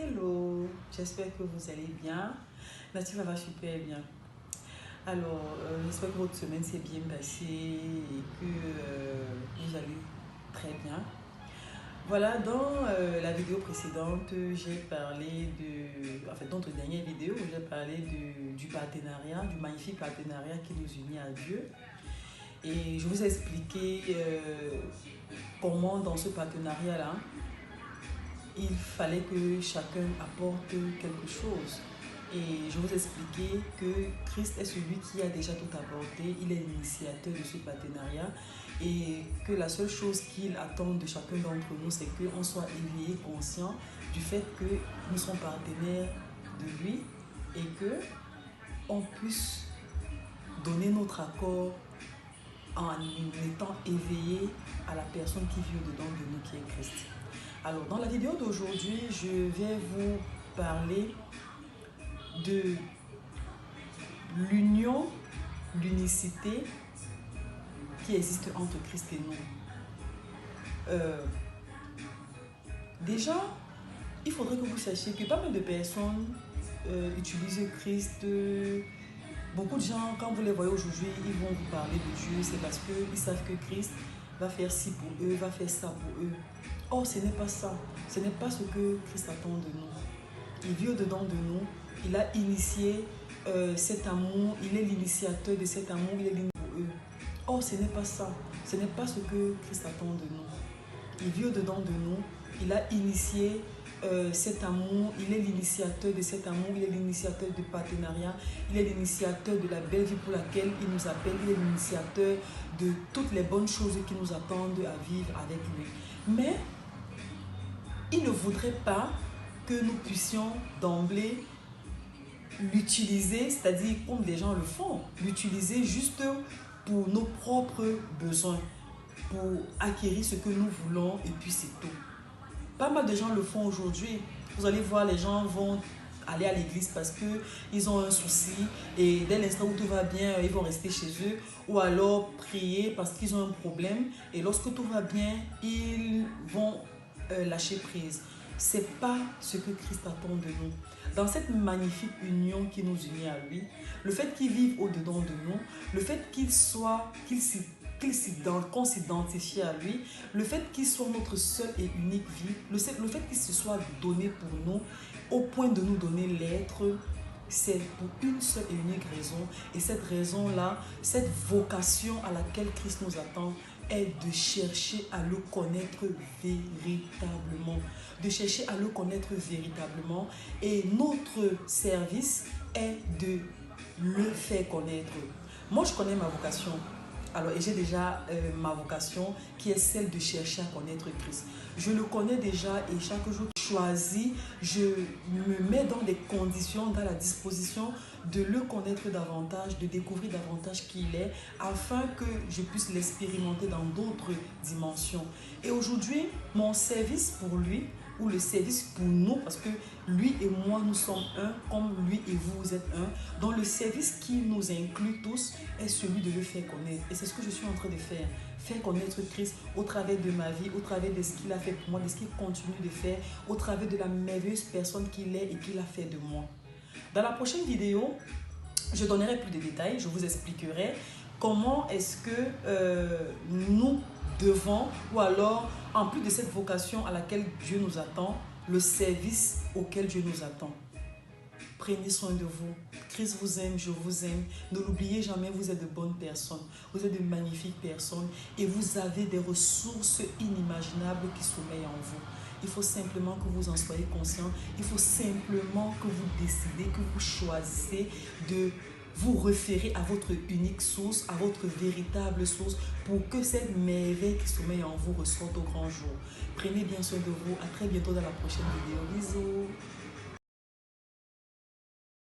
Hello, j'espère que vous allez bien. Nativa va super bien. Alors, j'espère que votre semaine s'est bien passée et que vous allez très bien. Voilà, dans la vidéo précédente, j'ai parlé de... En fait, dans notre dernière vidéo, j'ai parlé du partenariat, du magnifique partenariat qui nous unit à Dieu. Et je vous ai expliqué comment dans ce partenariat-là, il fallait que chacun apporte quelque chose. Et je vous ai expliqué que Christ est celui qui a déjà tout apporté. Il est l'initiateur de ce partenariat. Et que la seule chose qu'il attend de chacun d'entre nous, c'est qu'on soit éveillé, conscient du fait que nous sommes partenaires de lui et qu'on puisse donner notre accord en étant éveillé à la personne qui vit au-dedans de nous, qui est Christ. Alors, dans la vidéo d'aujourd'hui, je vais vous parler de l'union, l'unicité qui existe entre Christ et nous. Déjà, il faudrait que vous sachiez que pas mal de personnes utilisent Christ. Beaucoup de gens, quand vous les voyez aujourd'hui, ils vont vous parler de Dieu. C'est parce qu'ils savent que Christ va faire ci pour eux, va faire ça pour eux. Or, ce n'est pas ça. Ce n'est pas ce que Christ attend de nous. Il vit au-dedans de nous. Il a initié cet amour. Il est l'initiateur de cet amour. Il est l'initiateur pour eux. Or, ce n'est pas ça. Ce n'est pas ce que Christ attend de nous. Il vit au-dedans de nous. Il a initié cet amour. Il est l'initiateur de cet amour. Il est l'initiateur du partenariat. Il est l'initiateur de la belle vie pour laquelle il nous appelle. Il est l'initiateur de toutes les bonnes choses qui nous attendent à vivre avec lui. Mais il ne voudrait pas que nous puissions d'emblée l'utiliser, c'est-à-dire comme des gens le font, l'utiliser juste pour nos propres besoins, pour acquérir ce que nous voulons et puis c'est tout. Pas mal de gens le font aujourd'hui. Vous allez voir, les gens vont aller à l'église parce qu'ils ont un souci et dès l'instant où tout va bien, ils vont rester chez eux ou alors prier parce qu'ils ont un problème et lorsque tout va bien, ils vont lâcher prise. C'est pas ce que Christ attend de nous. Dans cette magnifique union qui nous unit à lui, le fait qu'il vive au-dedans de nous, le fait qu'on s'identifie à lui, le fait qu'il soit notre seule et unique vie, le fait qu'il se soit donné pour nous, au point de nous donner l'être, c'est pour une seule et unique raison. Et cette raison-là, cette vocation à laquelle Christ nous attend, est de chercher à le connaître véritablement. De chercher à le connaître véritablement. Et notre service est de le faire connaître. Moi, je connais ma vocation. Alors, et j'ai déjà ma vocation qui est celle de chercher à connaître Christ. Je le connais déjà et chaque jour choisi, je me mets dans des conditions, dans la disposition de le connaître davantage, de découvrir davantage qui il est, afin que je puisse l'expérimenter dans d'autres dimensions. Et aujourd'hui, mon service pour lui, ou le service pour nous, parce que lui et moi, nous sommes un, comme lui et vous, vous êtes un. Donc le service qui nous inclut tous est celui de le faire connaître. Et c'est ce que je suis en train de faire. Faire connaître Christ au travers de ma vie, au travers de ce qu'il a fait pour moi, de ce qu'il continue de faire, au travers de la merveilleuse personne qu'il est et qu'il a fait de moi. Dans la prochaine vidéo, je donnerai plus de détails, je vous expliquerai comment est-ce que nous devons, ou alors, en plus de cette vocation à laquelle Dieu nous attend, le service auquel Dieu nous attend. Prenez soin de vous. Christ vous aime, je vous aime. Ne l'oubliez jamais, vous êtes de bonnes personnes. Vous êtes de magnifiques personnes et vous avez des ressources inimaginables qui sommeillent en vous. Il faut simplement que vous en soyez conscient. Il faut simplement que vous décidez, que vous choisissez de vous référer à votre unique source, à votre véritable source, pour que cette merveille qui sommeille en vous ressorte au grand jour. Prenez bien soin de vous. À très bientôt dans la prochaine vidéo. Bisous.